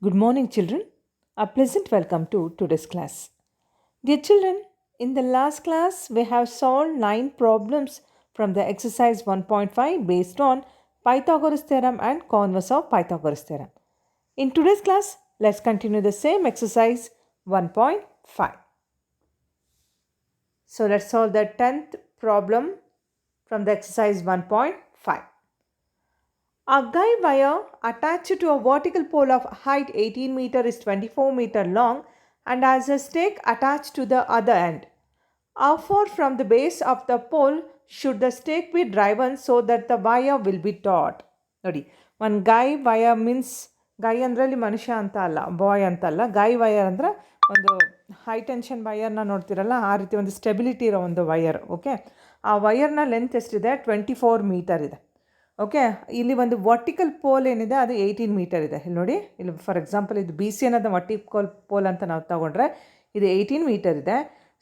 Good morning, children. A pleasant welcome to today's class. Dear children, in the last class, we have solved 9 problems from the exercise 1.5 based on Pythagoras theorem and converse of Pythagoras theorem. In today's class, let's continue the same exercise 1.5. So let's solve the 10th problem from the exercise 1.5. A guide wire attached to a vertical pole of height 18 meter is 24 meter long and has a stake attached to the other end. How far from the base of the pole should the stake be driven so that the wire will be taut? ನೋಡಿ, ಒಂದು ಗೈ wire means ಗೈ ಅಂದರೆ ಅಲ್ಲಿ ಮನುಷ್ಯ ಅಂತ ಅಲ್ಲ, ಬಾಯ್ ಅಂತಲ್ಲ. ಗೈ wire ಅಂದರೆ ಒಂದು ಹೈ ಟೆನ್ಷನ್ ವಯರ್ನ ನೋಡ್ತಿರಲ್ಲ, ಆ ರೀತಿ ಒಂದು ಸ್ಟೆಬಿಲಿಟಿ ಇರೋ ಒಂದು ವಯರ್. ಓಕೆ, ಆ ವಯರ್ನ ಲೆಂತ್ ಎಷ್ಟಿದೆ? 24 ಮೀಟರ್ ಇದೆ. ಓಕೆ, ಇಲ್ಲಿ ಒಂದು ವರ್ಟಿಕಲ್ ಪೋಲ್ ಏನಿದೆ ಅದು 18 ಮೀಟರ್ ಇದೆ. ಇಲ್ಲಿ ನೋಡಿ, ಇಲ್ಲಿ ಫಾರ್ ಎಕ್ಸಾಂಪಲ್ ಇದು ಬಿ ಸಿ ಅನ್ನೋದು ವರ್ಟಿಕಲ್ ಪೋಲ್ ಅಂತ ನಾವು ತಗೊಂಡ್ರೆ ಇದು 18 ಮೀಟರ್ ಇದೆ.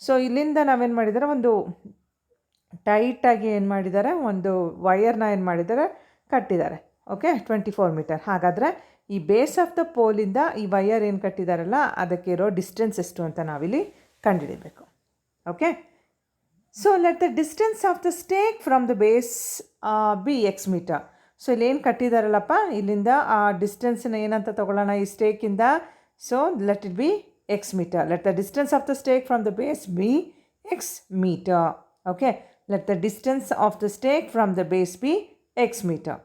ಸೊ ಇಲ್ಲಿಂದ ನಾವೇನು ಮಾಡಿದ್ದಾರೆ, ಒಂದು ಟೈಟಾಗಿ ಏನು ಮಾಡಿದ್ದಾರೆ, ಒಂದು ವಯರ್ನ ಏನು ಮಾಡಿದ್ದಾರೆ, ಕಟ್ಟಿದ್ದಾರೆ. Okay, 24 metre. ಹಾಗಾದರೆ ಈ ಬೇಸ್ ಆಫ್ ದ ಪೋಲಿಂದ ಈ ವಯರ್ ಏನು ಕಟ್ಟಿದಾರಲ್ಲ ಅದಕ್ಕೆ ಇರೋ ಡಿಸ್ಟೆನ್ಸ್ ಎಷ್ಟು ಅಂತ ನಾವಿಲ್ಲಿ ಕಂಡುಹಿಡಿಬೇಕು. Okay, so let the distance of the stake from the base be x meter. So ಇಲ್ಲಿ ಏನು ಕಟ್ಟಿದಾರಲ್ಲಪ್ಪ, ಇಲ್ಲಿಂದ ಆ ಡಿಸ್ಟೆನ್ಸ್ನ ಏನಂತ ತಗೊಳ್ಳೋಣ ಈ ಸ್ಟೇಕಿಂದ. So let it be x meter. Let the distance of the stake from the base be x meter. Okay, let the distance of the stake from the base be x meter.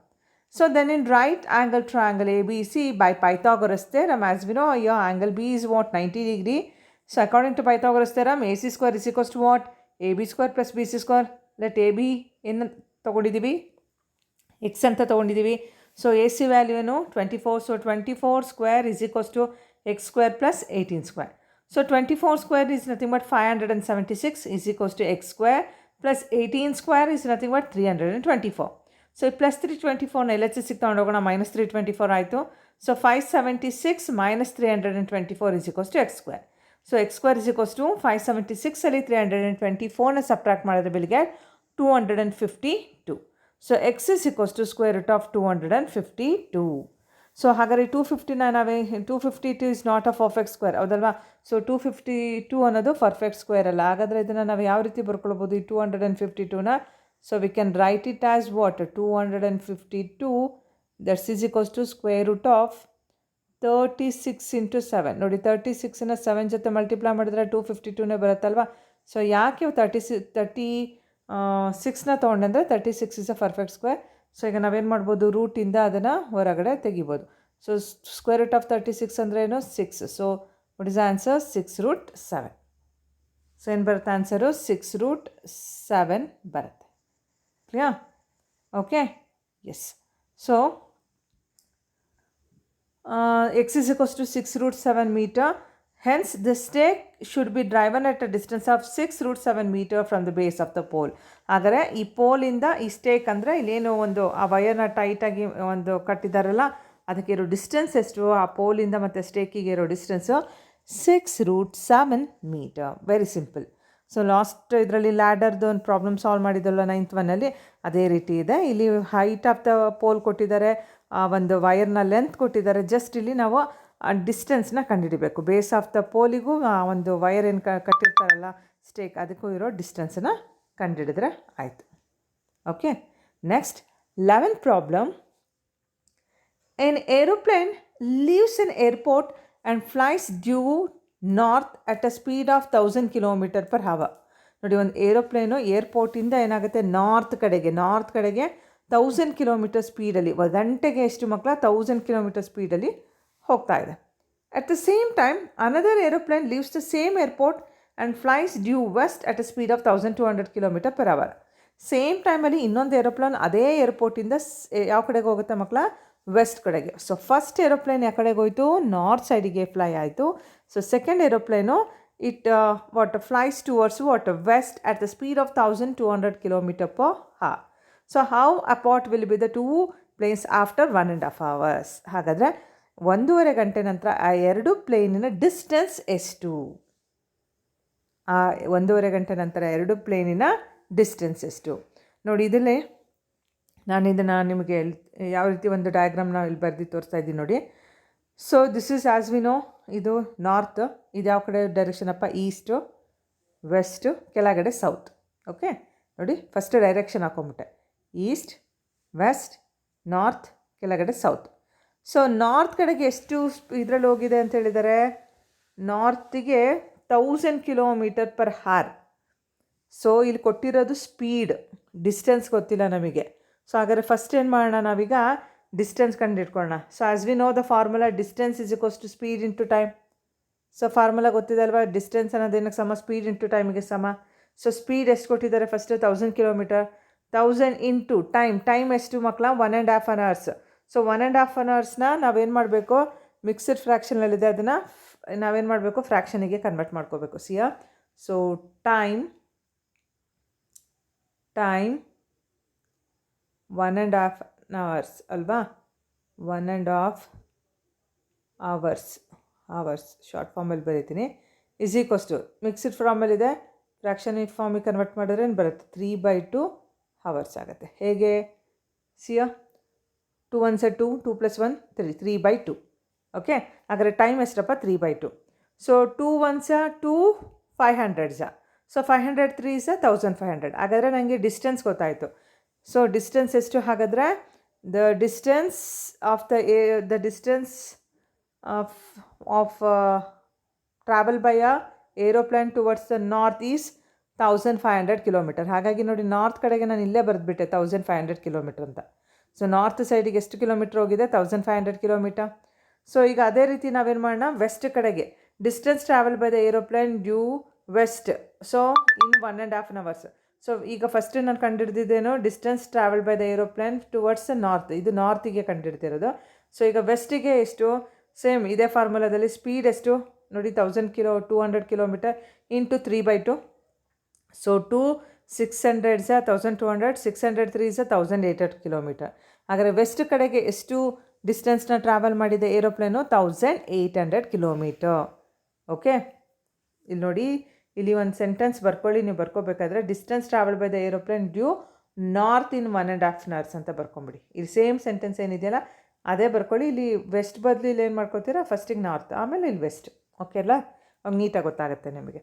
So then in right angle triangle ABC by Pythagoras theorem, as we know here angle B is what? 90 degree. So according to Pythagoras theorem, AC square is equals to what? AB square plus BC square. Let AB in ತಗೊಂಡಿದ್ದೀವಿ, x ಅಂತ ತಗೊಂಡಿದ್ದೀವಿ. So A C value ಏನು? 24. So 24 square is equals to x square plus 18 square. So 24 square is nothing but 576 is equals to x square plus 18 square is nothing but 324. So plus 324ನ L H ಎಸ್ಸಿಗೆ ತೊಗೊಂಡೋಗೋಣ, minus 324 ಆಯಿತು. So 576 minus 324 is equals to x square. So X square is equals to 576ಅಲ್ಲಿ 324ನ subtract ಮಾಡಿದ್ರೆ ಬೆಳಿಗ್ಗೆ 252. So X is equals to square root of 252. So ಹಾಗಾದರೆ 250ನ ನಾವೇ 252 is not a perfect square, ಹೌದಲ್ವಾ? ಸೊ 252 ಅನ್ನೋದು ಪರ್ಫೆಕ್ಟ್ ಸ್ಕ್ವೇರ್ ಅಲ್ಲ. ಹಾಗಾದರೆ ಇದನ್ನು ನಾವು ಯಾವ ರೀತಿ ಬರ್ಕೊಳ್ಬೋದು ಈ 252ನ? So we can write it as what? 252, that is equals to square root of 36 into 7. ನೋಡಿ 36ನ 7 ಜೊತೆ ಮಲ್ಟಿಪ್ಲೈ ಮಾಡಿದ್ರೆ 252ನೇ ಬರುತ್ತಲ್ವ. ಸೊ ಯಾಕೆ 36ನ ತೊಗೊಂಡೆಂದರೆ 36 is a perfect square. So ಈಗ ನಾವೇನು ಮಾಡ್ಬೋದು, ರೂಟಿಂದ ಅದನ್ನು ಹೊರಗಡೆ ತೆಗಿಬೋದು. ಸೊ ಸ್ಕ್ವೇರ್ ರೂಟ್ ಆಫ್ 36 ಅಂದರೆ ಏನು? 6. So what is answer? 6 root 7. So ಏನು ಬರುತ್ತೆ ಆನ್ಸರು? 6 ರೂಟ್ 7 ಬರುತ್ತೆ. Clear? Okay, yes. So x is equals to 6 root 7 meter. Hence the stake should be driven at a distance of 6 root 7 meter from the base of the pole. ಹಾಗಾದರೆ ಈ ಪೋಲಿಂದ ಈ stake ಅಂದರೆ ಇಲ್ಲೇನು ಒಂದು ಆ ವಯರ್ನ ಟೈಟಾಗಿ ಒಂದು ಕಟ್ಟಿದಾರಲ್ಲ ಅದಕ್ಕೆ ಇರೋ ಡಿಸ್ಟೆನ್ಸ್ ಎಷ್ಟು? ಆ ಪೋಲಿಂದ ಮತ್ತು ಸ್ಟೇಕಿಗೆ ಇರೋ distance 6 root 7 metre. Very simple. So last ಇದರಲ್ಲಿ ಲ್ಯಾಡರ್ದು ಒಂದು ಪ್ರಾಬ್ಲಮ್ ಸಾಲ್ವ್ ಮಾಡಿದ್ದಲ್ಲ 9th ಒನ್ನಲ್ಲಿ, ಅದೇ ರೀತಿ ಇದೆ. ಇಲ್ಲಿ ಹೈಟ್ ಆಫ್ ದ ಪೋಲ್ ಕೊಟ್ಟಿದ್ದಾರೆ, ಒಂದು ವಯರ್ನ ಲೆಂತ್ ಕೊಟ್ಟಿದ್ದಾರೆ. ಜಸ್ಟ್ ಇಲ್ಲಿ ನಾವು ಡಿಸ್ಟೆನ್ಸ್ನ ಕಂಡುಹಿಡಿಬೇಕು. ಬೇಸ್ ಆಫ್ ದ ಪೋಲಿಗೂ ಒಂದು ವಯರ್ ಏನು ಕಟ್ಟಿರ್ತಾರಲ್ಲ ಸ್ಟೇಕ್ ಅದಕ್ಕೂ ಇರೋ ಡಿಸ್ಟೆನ್ಸನ್ನು ಕಂಡುಹಿಡಿದ್ರೆ ಆಯಿತು. Okay, next 11th problem. An aeroplane leaves an airport and flies due north at a speed of 1000 kilometre per hour. ನೋಡಿ, ಒಂದು ಏರೋಪ್ಲೇನು ಏರ್ಪೋರ್ಟಿಂದ ಏನಾಗುತ್ತೆ, ನಾರ್ತ್ ಕಡೆಗೆ 1000 ಕಿಲೋಮೀಟರ್ ಸ್ಪೀಡಲ್ಲಿ, ಗಂಟೆಗೆ ಎಷ್ಟು ಮಕ್ಕಳ? 1000 ಕಿಲೋಮೀಟರ್ ಸ್ಪೀಡಲ್ಲಿ ಹೋಗ್ತಾ ಇದೆ. At the same time another aeroplane leaves the same airport and flies due west at a speed of 1200 kilometre per hour. Same ಟೈಮಲ್ಲಿ ಇನ್ನೊಂದು ಏರೋಪ್ಲೇನ್ ಅದೇ ಏರ್ಪೋರ್ಟಿಂದ ಯಾವ ಕಡೆಗೆ ಹೋಗುತ್ತೆ ಮಕ್ಕಳ? ವೆಸ್ಟ್ ಕಡೆಗೆ. ಸೊ ಫಸ್ಟ್ ಏರೋಪ್ಲೇನ್ ಯಾವ ಕಡೆಗೆ ಹೋಯಿತು? ನಾರ್ತ್ ಸೈಡಿಗೆ ಫ್ಲೈ ಆಯಿತು. So second aeroplane it flies towards west at the speed of 1200 kilometre per hour. So how apart will be the two planes after 1.5 hours? ಹಾಗಾದರೆ 1.5 ಗಂಟೆ ನಂತರ ಆ ಎರಡು ಪ್ಲೇನಿನ ಡಿಸ್ಟೆನ್ಸ್ ಎಷ್ಟು? ಆ 1.5 ಗಂಟೆ ನಂತರ ಎರಡು ಪ್ಲೇನಿನ ಡಿಸ್ಟೆನ್ಸ್ ಎಷ್ಟು? ನೋಡಿ, ಇದರಲ್ಲಿ ನಾನು ಇದನ್ನು ನಿಮಗೆ ಯಾವ ರೀತಿ ಒಂದು ಡಯಾಗ್ರಾಮ್ನ ಇಲ್ಲಿ ಬರೆದು ತೋರಿಸ್ತಾ ಇದ್ದೀನಿ ನೋಡಿ. So this is as we know, ಇದು ನಾರ್ತ್, ಇದು ಯಾವ ಕಡೆ ಡೈರೆಕ್ಷನ್ ಅಪ್ಪ, ಈಸ್ಟು, ವೆಸ್ಟು, ಕೆಳಗಡೆ ಸೌತ್. ಓಕೆ ನೋಡಿ, ಫಸ್ಟ್ ಡೈರೆಕ್ಷನ್ ಹಾಕೊಂಬಿಟ್ಟೆ, ಈಸ್ಟ್, ವೆಸ್ಟ್, ನಾರ್ತ್, ಕೆಳಗಡೆ ಸೌತ್. ಸೊ ನಾರ್ತ್ ಕಡೆಗೆ ಎಷ್ಟು ಇದರಲ್ಲಿ ಹೋಗಿದೆ ಅಂತ ಹೇಳಿದರೆ, ನಾರ್ತಿಗೆ 1000 km/h. ಸೊ ಇಲ್ಲಿ ಕೊಟ್ಟಿರೋದು ಸ್ಪೀಡ್, ಡಿಸ್ಟೆನ್ಸ್ ಗೊತ್ತಿಲ್ಲ ನಮಗೆ. ಸೊ ಹಾಗಾದರೆ ಫಸ್ಟ್ ಏನು ಮಾಡೋಣ, ನಾವೀಗ ಡಿಸ್ಟೆನ್ಸ್ ಕಂಡುಹಿಡ್ಕೊಳ್ಳೋಣ. So as we know the formula, distance is equals to speed into time. So formula ಗೊತ್ತಿದೆ ಅಲ್ವಾ, ಡಿಸ್ಟೆನ್ಸ್ ಅನ್ನೋದೇನಕ್ಕೆ ಸಮ, ಸ್ಪೀಡ್ ಇಂಟು ಟೈಮಿಗೆ ಸಮ. ಸೊ ಸ್ಪೀಡ್ ಎಷ್ಟು ಕೊಟ್ಟಿದ್ದಾರೆ, ಫಸ್ಟ್ 1000 km, 1000 ಇಂಟು ಟೈಮ್ ಎಷ್ಟು ಮಕ್ಕಳ, 1.5 hours. ಸೊ 1.5 hoursನ ನಾವೇನು ಮಾಡಬೇಕು, ಮಿಕ್ಸ್ಡ್ ಫ್ರ್ಯಾಕ್ಷನಲ್ಲಿದೆ, ಅದನ್ನು ನಾವೇನು ಮಾಡಬೇಕು, ಫ್ರ್ಯಾಕ್ಷನಿಗೆ ಕನ್ವರ್ಟ್ ಮಾಡ್ಕೋಬೇಕು. ಸಿಯಾ, ಸೊ ಟೈಮ್ 1.5 hours ಅಲ್ವಾ, 1.5 hours ಶಾರ್ಟ್ ಫಾರ್ಮಲ್ಲಿ ಬರೀತೀನಿ, ಇಸ್ ಈಕ್ವಲ್ಸ್ ಟು, ಮಿಕ್ಸ್ಡ್ ಫಾರ್ಮಲ್ಲಿದೆ, ಫ್ರ್ಯಾಕ್ಷನ್ ಫಾರ್ಮಿಗೆ ಕನ್ವರ್ಟ್ ಮಾಡಿದ್ರೆ ಏನು ಬರುತ್ತೆ, 3/2 hours ಆಗುತ್ತೆ. ಹೇಗೆ, ಸಿಯಾ 2 1s 2, 2 + 1 3, 3/2. ಓಕೆ, ಹಾಗಾದರೆ ಟೈಮ್ ಎಷ್ಟಪ್ಪ, 3/2. So 2 1s 2, 500s. So 500 3s 1500. ಹಾಗಾದರೆ ನನಗೆ ಡಿಸ್ಟೆನ್ಸ್ ಗೊತ್ತಾಯಿತು. ಸೊ ಡಿಸ್ಟೆನ್ಸ್ ಎಷ್ಟು, ಹಾಗಾದರೆ the distance of travel by a aeroplane towards the north is 1500 km. ಹಾಗಾಗಿ ನೋಡಿ, ನಾರ್ತ್ ಕಡೆಗೆ ನಾನು ಇಲ್ಲೇ ಬರೆದ್ಬಿಟ್ಟೆ 1500 km ಅಂತ. ಸೊ ನಾರ್ತ್ ಸೈಡಿಗೆ ಎಷ್ಟು ಕಿಲೋಮೀಟ್ರ್ ಹೋಗಿದೆ, 1500 km. ಸೊ ಈಗ ಅದೇ ರೀತಿ ನಾವೇನು ಮಾಡೋಣ, ವೆಸ್ಟ್ ಕಡೆಗೆ distance travel by the aeroplane due west, so in 1.5 hours. So ಈಗ ಫಸ್ಟ್ ನಾನು ಕಂಡುಹಿಡಿದಿದ್ದೇನು, distance travel by the aeroplane towards north, ಇದು ನಾರ್ತಿಗೆ ಕಂಡುಹಿಡ್ತಿರೋದು. ಸೊ ಈಗ ವೆಸ್ಟಿಗೆ ಎಷ್ಟು, ಸೇಮ್ ಇದೇ ಫಾರ್ಮುಲಾದಲ್ಲಿ ಸ್ಪೀಡ್ ಎಷ್ಟು ನೋಡಿ, 200 km into 3/2. So 2 600s 1200, 603s 1800 km. ಹಾಗಾದರೆ ವೆಸ್ಟ್ ಕಡೆಗೆ ಎಷ್ಟು ಡಿಸ್ಟೆನ್ಸ್ನ ಟ್ರಾವೆಲ್ ಮಾಡಿದೆ ಏರೋಪ್ಲೇನು, 1800 km. ಓಕೆ, ಇಲ್ಲಿ ನೋಡಿ, ಇಲ್ಲಿ ಒಂದು ಸೆಂಟೆನ್ಸ್ ಬರ್ಕೊಳ್ಳಿ, ನೀವು ಬರ್ಕೋಬೇಕಾದ್ರೆ distance travel by the aeroplane due north in 1.5 hours ಅಂತ ಬರ್ಕೊಂಬಿಡಿ. ಇಲ್ಲಿ ಸೇಮ್ ಸೆಂಟೆನ್ಸ್ ಏನಿದೆಯಲ್ಲ ಅದೇ ಬರ್ಕೊಳ್ಳಿ. ಇಲ್ಲಿ ವೆಸ್ಟ್ ಬದಲು ಇಲ್ಲಿ ಏನು ಮಾಡ್ಕೊತೀರಾ, ಫಸ್ಟಿಗೆ ನಾರ್ತ್, ಆಮೇಲೆ ಇಲ್ಲಿ ವೆಸ್ಟ್. ಓಕೆ ಅಲ್ಲ, ಅವಾಗ ನೀಟಾಗಿ ಗೊತ್ತಾಗುತ್ತೆ ನಿಮಗೆ.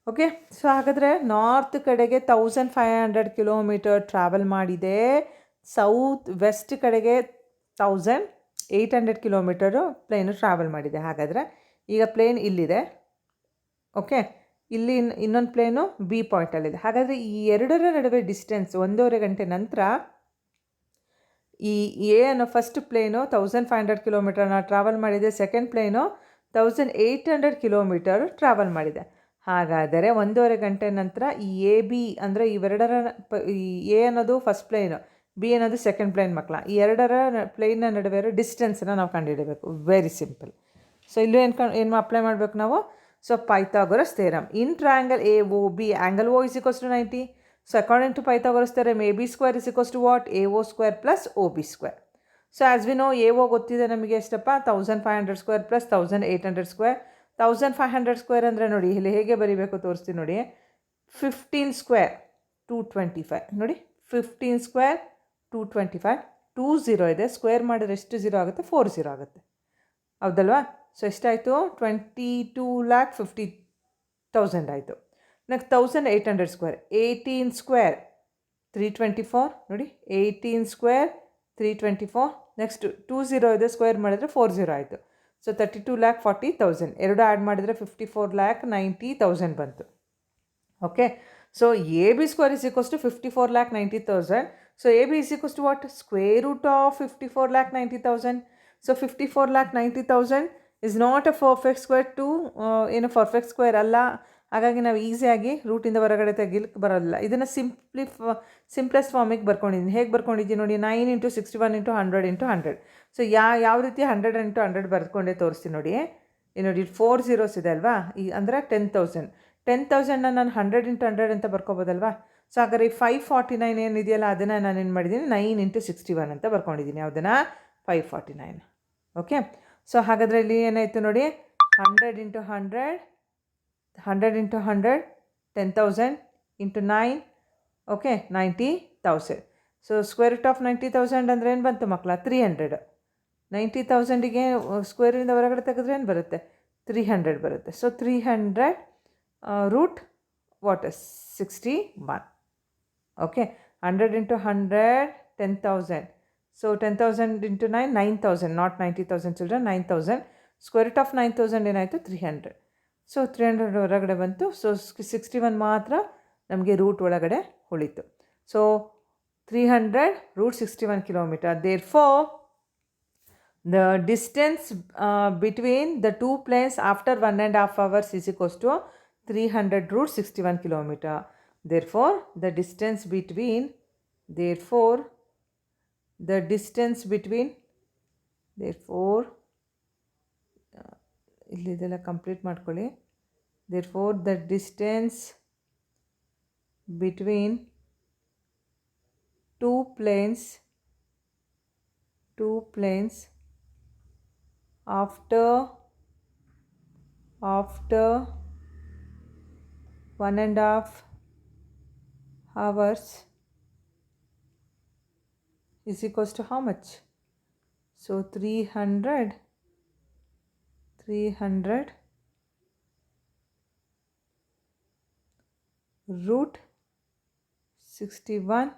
ಓಕೆ, ಸೊ ಹಾಗಾದರೆ ನಾರ್ತ್ ಕಡೆಗೆ 1500 km ಟ್ರಾವೆಲ್ ಮಾಡಿದೆ, ವೆಸ್ಟ್ ಕಡೆಗೆ 1800 km ಪ್ಲೇನು ಟ್ರಾವೆಲ್ ಮಾಡಿದೆ. ಹಾಗಾದರೆ ಈಗ ಪ್ಲೇನ್ ಇಲ್ಲಿದೆ, ಓಕೆ, ಇಲ್ಲಿ ಇನ್ನೊಂದು ಪ್ಲೇನು ಬಿ ಪಾಯಿಂಟಲ್ಲಿದೆ. ಹಾಗಾದರೆ ಈ ಎರಡರ ನಡುವೆ ಡಿಸ್ಟೆನ್ಸ್ 1.5 ಗಂಟೆ ನಂತರ ಈ ಎ ಅನ್ನೋ ಫಸ್ಟ್ ಪ್ಲೇನು 1500 km ಟ್ರಾವೆಲ್ ಮಾಡಿದೆ, ಸೆಕೆಂಡ್ ಪ್ಲೇನು 1800 km ಟ್ರಾವೆಲ್ ಮಾಡಿದೆ. ಹಾಗಾದರೆ 1.5 ಗಂಟೆ ನಂತರ ಈ ಎ ಬಿ ಅಂದರೆ ಇವೆರಡರ, ಈ ಎ ಅನ್ನೋದು ಫಸ್ಟ್ ಪ್ಲೇನು, ಬಿ ಅನ್ನೋದು ಸೆಕೆಂಡ್ ಪ್ಲೇನ್ ಮಕ್ಕಳ, ಈ ಎರಡರ ಪ್ಲೇನ್ನ ನಡುವೆ ಇರೋ ಡಿಸ್ಟೆನ್ಸನ್ನು ನಾವು ಕಂಡುಹಿಡಬೇಕು. Very simple. ಸೊ ಇಲ್ಲೂ ಏನು ಅಪ್ಲೈ ಮಾಡಬೇಕು ನಾವು, so Pythagoras theorem. In triangle A O B angle O is equals to 90. So according to Pythagoras theorem, A B square is equals to what, A O square plus O B square. So as we know, A O ಗೊತ್ತಿದೆ ನಮಗೆ ಎಷ್ಟಪ್ಪ, 1500 square plus 1800 square. 1500 square ಅಂದರೆ ನೋಡಿ, ಇಲ್ಲಿ ಹೇಗೆ ಬರೀಬೇಕು ತೋರಿಸ್ತೀನಿ ನೋಡಿ, 15 ಸ್ಕ್ವೇರ್ 225 ನೋಡಿ, 15 ಸ್ಕ್ವೇರ್ 225, 2 0 ಇದೆ, ಸ್ಕ್ವೇರ್ ಮಾಡಿದ್ರೆ ಎಷ್ಟು 0 ಆಗುತ್ತೆ, 4 0 ಆಗುತ್ತೆ, ಹೌದಲ್ವಾ. ಸೊ ಎಷ್ಟಾಯಿತು, 22,50,000 ಆಯಿತು. ನೆಕ್ಸ್ಟ್ 1800 ಸ್ಕ್ವೇರ್, 18 ಸ್ಕ್ವೇರ್ 324 ನೋಡಿ, 18 ಸ್ಕ್ವೇರ್ 324. ನೆಕ್ಸ್ಟ್ 2 0 ಇದೆ, ಸ್ಕ್ವೇರ್ ಮಾಡಿದರೆ 4 0 ಆಯಿತು. ಸೊ 32,40,000, ಎರಡು ಆ್ಯಡ್ ಮಾಡಿದರೆ 54,90,000 ಬಂತು. Okay, so A B square is equals to 54,90,000. So A B is equals to what, square root of 54,90,000. So 54,90,000 is not a perfect square to, ಏನು perfect square ಅಲ್ಲ. ಹಾಗಾಗಿ ನಾವು ಈಸಿಯಾಗಿ ರೂಟಿಂದ ಹೊರಗಡೆ ತೆಗಿಲಿಕ್ಕೆ ಬರೋಲ್ಲ. ಇದನ್ನು ಸಿಂಪ್ಲೆಸ್ಟ್ ಫಾರ್ಮಿಗೆ ಬರ್ಕೊಂಡಿದ್ದೀನಿ. ಹೇಗೆ ಬರ್ಕೊಂಡಿದ್ದೀನಿ ನೋಡಿ, 9 × 61 × 100 × 100. ಸೊ ಯಾವ ರೀತಿ 100 × 100 ಬರ್ಕೊಂಡೆ ತೋರಿಸ್ತೀನಿ ನೋಡಿ. ನೋಡಿ 4 zeros ಇದೆ ಅಲ್ವಾ, ಈ ಅಂದರೆ 10,000. 10,000ನ ನಾನು 100 × 100 ಅಂತ ಬರ್ಕೋಬೋದಲ್ವಾ. ಸೊ ಹಾಗಾದ್ರೆ ಈ 549 ಏನಿದೆಯಲ್ಲ ಅದನ್ನು ನಾನು ಏನು ಮಾಡಿದ್ದೀನಿ, 9 × 61 ಅಂತ ಬರ್ಕೊಂಡಿದ್ದೀನಿ. ಯಾವುದನ್ನು, 549. ಓಕೆ, ಸೊ ಹಾಗಾದರೆ ಇಲ್ಲಿ ಏನಾಯಿತು ನೋಡಿ, 100 × 100, 100 × 100, 10,000 × 9, okay, 90,000. So square root of 90,000 ಅಂದರೆ ಏನು ಬಂತು ಮಕ್ಕಳ, 300. 90,000ಗೆ ಸ್ಕ್ವೇರಿಂದ ಹೊರಗಡೆ ತೆಗೆದ್ರೆ ಏನು ಬರುತ್ತೆ? 300 ಬರುತ್ತೆ. So 300 root what 61. Okay, 100 into 100 10,000. ಸೊ 10,000 into 9 9,000, not 90,000 children, 9,000. Square root of 9,000 ಏನಾಯಿತು? 300. ಸೊ 300 ಹೊರಗಡೆ ಬಂತು. ಸೊ 61 ಮಾತ್ರ ನಮಗೆ ರೂಟ್ ಒಳಗಡೆ ಉಳಿತು. So 300 root 61 kilometre. Therefore the distance between the two planes after 1.5 hours is equals to 300 root 61 kilometer. Therefore the distance between ಇಲ್ಲಿದೆಲ್ಲ complete ಮಾಡ್ಕೊಳ್ಳಿ. therefore the distance between two planes after 1.5 hours is equals to how much? So 300 root 61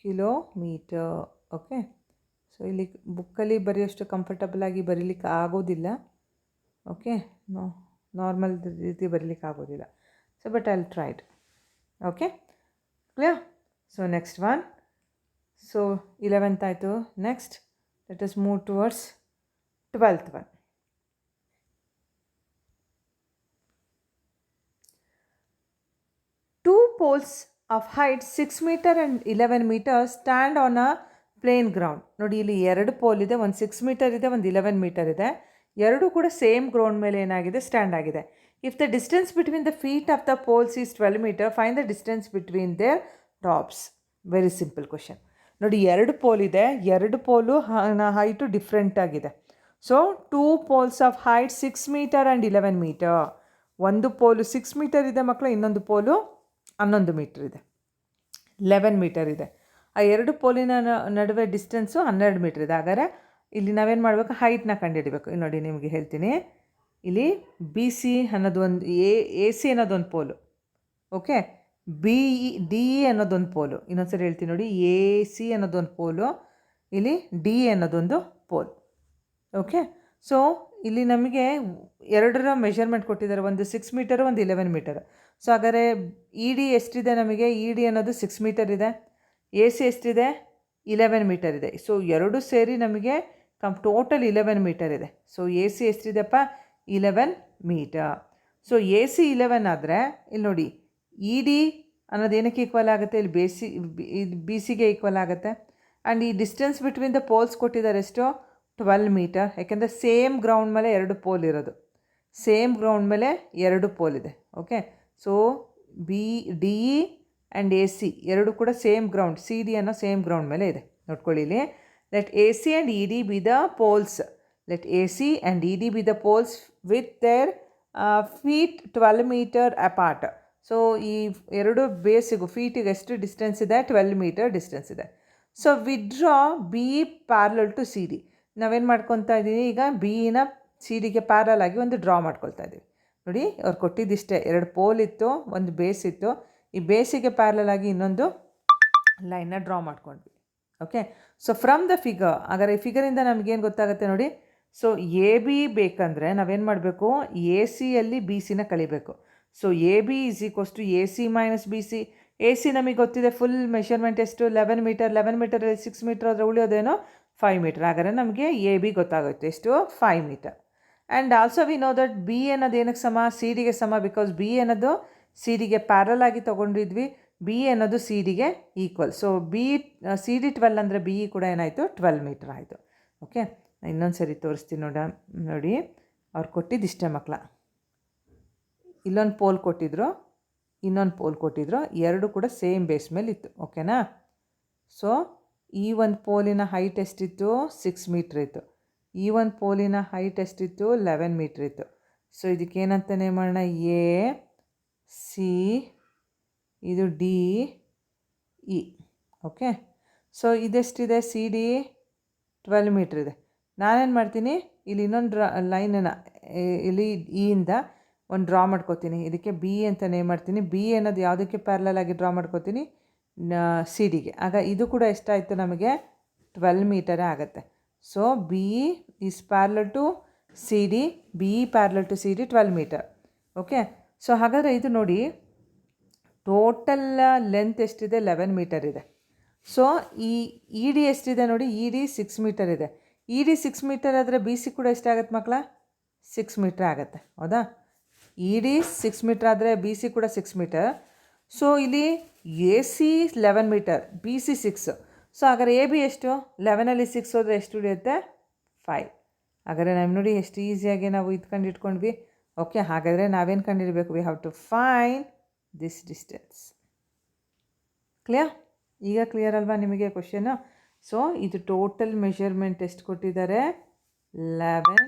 kilometre. Okay, so ಇಲ್ಲಿ ಬುಕ್ಕಲ್ಲಿ ಬರೆಯೋಷ್ಟು comfortable ಆಗಿ ಬರೀಲಿಕ್ಕೆ ಆಗೋದಿಲ್ಲ. Okay, normal ರೀತಿ ಬರೀಲಿಕ್ಕೆ ಆಗೋದಿಲ್ಲ. So but I will try it. Okay, clear? So next one. So 11th ಆಯಿತು. Next let us move towards 12th one. Two poles of height 6 meter and 11 meters stand on a plain ground. ನೋಡಿ, ಇಲ್ಲಿ 2 pole ಇದೆ, ಒಂದು 6 metre ಇದೆ, ಒಂದು 11 metre ಇದೆ. ಎರಡೂ ಕೂಡ ಸೇಮ್ ಗ್ರೌಂಡ್ ಮೇಲೆ ಏನಾಗಿದೆ? ಸ್ಟ್ಯಾಂಡ್ ಆಗಿದೆ. If the distance between the feet of the poles is 12 metre, find the distance between their tops. Very simple question. ನೋಡಿ, 2 ಪೋಲ್ ಇದೆ, 2 ಪೋಲು ಹೈಟು ಡಿಫ್ರೆಂಟ್ ಆಗಿದೆ. So 2 poles of height 6 meter and 11 meter. ಒಂದು ಪೋಲು 6 metre ಇದೆ ಮಕ್ಕಳು, ಇನ್ನೊಂದು ಪೋಲು 11 metre ಇದೆ, 11 metre ಇದೆ. ಆ 2 ಪೋಲಿನ ನಡುವೆ ಡಿಸ್ಟೆನ್ಸು 12 ಮೀಟರ್ ಇದೆ. ಹಾಗಾದರೆ ಇಲ್ಲಿ ನಾವೇನು ಮಾಡಬೇಕು? ಹೈಟ್ನ ಕಂಡುಹಿಡಬೇಕು. ನೋಡಿ, ನಿಮಗೆ ಹೇಳ್ತೀನಿ. ಇಲ್ಲಿ ಬಿ ಸಿ ಅನ್ನೋದು ಒಂದು ಎ ಸಿ ಅನ್ನೋದೊಂದು ಪೋಲು. ಓಕೆ, ಡಿ ಇ ಅನ್ನೋದೊಂದು ಪೋಲು. ಇನ್ನೊಂದ್ಸರಿ ಹೇಳ್ತೀನಿ ನೋಡಿ, ಎ ಸಿ ಅನ್ನೋದೊಂದು ಪೋಲು, ಇಲ್ಲಿ ಡಿ ಎ ಅನ್ನೋದೊಂದು ಪೋಲ್. ಓಕೆ, ಸೊ ಇಲ್ಲಿ ನಮಗೆ ಎರಡರ ಮೆಷರ್ಮೆಂಟ್ ಕೊಟ್ಟಿದ್ದಾರೆ, ಒಂದು 6 ಮೀಟರು, ಒಂದು 11 ಮೀಟರ್. ಸೊ ಹಾಗಾದರೆ ಇ ಡಿ ಎಷ್ಟಿದೆ ನಮಗೆ? ಇ ಡಿ ಅನ್ನೋದು 6 ಮೀಟರ್ ಇದೆ, ಎ ಸಿ ಎಷ್ಟಿದೆ? 11 ಮೀಟರ್ ಇದೆ. ಸೊ ಎರಡು ಸೇರಿ ನಮಗೆ ಟೋಟಲ್ 11 ಮೀಟರ್ ಇದೆ. ಸೊ ಎ ಸಿ ಎಷ್ಟಿದೆಪ್ಪ? 11 ಮೀಟರ್. ಸೊ ಎ ಸಿ 11 ಆದರೆ ಇಲ್ಲಿ ನೋಡಿ, ಇ ಡಿ ಅನ್ನೋದು ಏನಕ್ಕೆ ಈಕ್ವಲ್ ಆಗುತ್ತೆ? ಇಲ್ಲಿ ಬಿ ಸಿಗೆ ಈಕ್ವಲ್ ಆಗುತ್ತೆ. ಆ್ಯಂಡ್ ಈ ಡಿಸ್ಟೆನ್ಸ್ ಬಿಟ್ವೀನ್ ದ ಪೋಲ್ಸ್ ಕೊಟ್ಟಿದ್ದಾರೆ ಎಷ್ಟು? 12 ಮೀಟರ್. ಯಾಕೆಂದರೆ ಸೇಮ್ ಗ್ರೌಂಡ್ ಮೇಲೆ 2 ಪೋಲ್ ಇರೋದು, ಸೇಮ್ ಗ್ರೌಂಡ್ ಮೇಲೆ 2 ಪೋಲ್ ಇದೆ. Okay, so D E and A C ಎರಡು ಕೂಡ ಸೇಮ್ ಗ್ರೌಂಡ್, ಸಿ ಡಿ ಅನ್ನೋ ಸೇಮ್ ಗ್ರೌಂಡ್ ಮೇಲೆ ಇದೆ. ನೋಡ್ಕೊಳ್ಳಿ ಇಲ್ಲಿ. Let A C and E D be the poles. Let A C and E D be the poles with their feet 12 metre apart. So ಈ ಎರಡು ಬೇಸಿಗೂ ಫೀಟಿಗೆ ಎಷ್ಟು ಡಿಸ್ಟೆನ್ಸ್ ಇದೆ? 12 ಮೀಟರ್ ಡಿಸ್ಟೆನ್ಸ್ ಇದೆ. So we draw B parallel to C D. ನಾವೇನು ಮಾಡ್ಕೊತಾ ಇದ್ದೀವಿ ಈಗ? ಬಿನ ಸಿ ಡಿಗೆ ಪ್ಯಾರಲ್ ಆಗಿ ಒಂದು ಡ್ರಾ ಮಾಡ್ಕೊಳ್ತಾ ಇದ್ದೀವಿ. ನೋಡಿ, ಅವ್ರು ಕೊಟ್ಟಿದ್ದಿಷ್ಟೇ, 2 ಪೋಲ್ ಇತ್ತು, ಒಂದು ಬೇಸ್ ಇತ್ತು. ಈ ಬೇಸಿಗೆ ಪ್ಯಾರಲಲ್ ಆಗಿ ಇನ್ನೊಂದು ಲೈನ್ನ ಡ್ರಾ ಮಾಡ್ಕೊಂಡ್ವಿ. Okay, so from the figure, ಹಾಗಾದ್ರೆ ಈ ಫಿಗರಿಂದ ನಮಗೇನು ಗೊತ್ತಾಗುತ್ತೆ ನೋಡಿ. ಸೊ ಎ ಬಿ ಬೇಕಂದರೆ ನಾವೇನು ಮಾಡಬೇಕು? ಎ ಸಿಯಲ್ಲಿ ಬಿ ಸಿನ ಕಳಿಬೇಕು. So A B is equals to A C minus B C. A C ನಮಗೆ ಗೊತ್ತಿದೆ, ಫುಲ್ ಮೆಷರ್ಮೆಂಟ್ ಎಷ್ಟು? 11 ಮೀಟರ್. 11 ಮೀಟರಲ್ಲಿ 6 ಮೀಟರ್ ಆದರೆ ಉಳಿಯೋದೇನೋ 5 ಮೀಟರ್. ಹಾಗಾದರೆ ನಮಗೆ ಎ ಬಿ ಗೊತ್ತಾಗುತ್ತೆ ಎಷ್ಟು? 5 metre. And also we know that B ಅನ್ನೋದು ಏನಕ್ಕೆ ಸಮ? ಸಿ ಡಿಗೆ ಸಮ. ಬಿಕಾಸ್ ಬಿ ಅನ್ನೋದು ಸಿ ಡಿಗೆ ಪ್ಯಾರಲ್ ಆಗಿ ತೊಗೊಂಡಿದ್ವಿ, ಬಿ ಅನ್ನೋದು ಸಿ ಡಿಗೆ equal. So B C D 12 ಅಂದರೆ ಬಿ ಇ ಕೂಡ ಏನಾಯಿತು? 12 ಮೀಟರ್ ಆಯಿತು. ಓಕೆ, ಇನ್ನೊಂದು ಸರಿ ತೋರಿಸ್ತೀನಿ ನೋಡಿ. ಅವ್ರು ಕೊಟ್ಟಿದ್ದಿಷ್ಟೇ ಮಕ್ಕಳ. ಇಲ್ಲೊಂದು ಪೋಲ್ ಕೊಟ್ಟಿದ್ರು, ಇನ್ನೊಂದು ಪೋಲ್ ಕೊಟ್ಟಿದ್ರು, ಎರಡು ಕೂಡ ಸೇಮ್ ಬೇಸ್ ಮೇಲೆ ಇತ್ತು. ಓಕೆನಾ? ಸೊ ಈ ಒಂದು ಪೋಲಿನ ಹೈಟ್ ಎಷ್ಟಿತ್ತು? 6 ಮೀಟ್ರ್ ಇತ್ತು. ಈ ಒಂದು ಪೋಲಿನ ಹೈಟ್ ಎಷ್ಟಿತ್ತು? 11 ಮೀಟ್ರ್ ಇತ್ತು. ಸೊ ಇದಕ್ಕೇನಂತಾನೆ ಮಾಡೋಣ? ಎ ಸಿ, ಇದು ಡಿ ಇ. ಓಕೆ, ಸೊ ಇದೆಷ್ಟಿದೆ? ಸಿ ಡಿ 12 ಮೀಟ್ರ್ ಇದೆ. ನಾನೇನು ಮಾಡ್ತೀನಿ, ಇಲ್ಲಿ ಇನ್ನೊಂದು ಲೈನನ್ನು ಇಲ್ಲಿ ಇಯಿಂದ ಒಂದು ಡ್ರಾ ಮಾಡ್ಕೋತೀನಿ. ಇದಕ್ಕೆ ಬಿ ಅಂತ ನೇಮ್ ಮಾಡ್ತೀನಿ. ಬಿ ಅನ್ನೋದು ಯಾವುದಕ್ಕೆ ಪ್ಯಾರಲಲ್ ಆಗಿ ಡ್ರಾ ಮಾಡ್ಕೋತೀನಿ, ಸಿ ಡಿಗೆ. ಆಗ ಇದು ಕೂಡ ಎಷ್ಟಾಯಿತು ನಮಗೆ, 12 ಮೀಟರೇ ಆಗುತ್ತೆ. So B is parallel to C D, B parallel to C D 12 metre. Okay, so ಹಾಗಾದರೆ ಇದು ನೋಡಿ, ಟೋಟಲ್ ಲೆಂತ್ ಎಷ್ಟಿದೆ, 11 ಮೀಟರ್ ಇದೆ. ಸೊ ಇ ಡಿ ಎಷ್ಟಿದೆ ನೋಡಿ, ಇ ಡಿ 6 ಮೀಟರ್ ಇದೆ. ಇ ಡಿ 6 ಮೀಟರ್ ಆದರೆ ಬಿ ಸಿ ಕೂಡ ಎಷ್ಟಾಗುತ್ತೆ ಮಕ್ಕಳ, 6 ಮೀಟ್ರ್ ಆಗುತ್ತೆ. ಹೌದಾ, ಇ ಡಿ 6 ಮೀಟ್ರ್ ಆದರೆ ಬಿ ಸಿ ಕೂಡ 6 ಮೀಟರ್. ಸೊ ಇಲ್ಲಿ A C 11 metre, B C 6. So ಹಾಗಾದ್ರೆ ಎ ಬಿ ಎಷ್ಟು, 11ಅಲ್ಲಿ 6 ಹೋದರೆ ಎಷ್ಟು ಉಳಿಯುತ್ತೆ, 5. ಹಾಗಾದರೆ ನಾವು ನೋಡಿ ಎಷ್ಟು ಈಸಿಯಾಗಿ ನಾವು ಇದು ಇಟ್ಕೊಂಡ್ವಿ. ಓಕೆ, ಹಾಗಾದರೆ ನಾವೇನು ಕಂಡಿಡಬೇಕು, we have to find this distance. Clear? ಈಗ ಕ್ಲಿಯರ್ ಅಲ್ವಾ ನಿಮಗೆ ಕ್ವಶನ್ನು? ಸೊ ಇದು ಟೋಟಲ್ ಮೆಷರ್ಮೆಂಟ್ ಎಷ್ಟು ಕೊಟ್ಟಿದ್ದಾರೆ, 11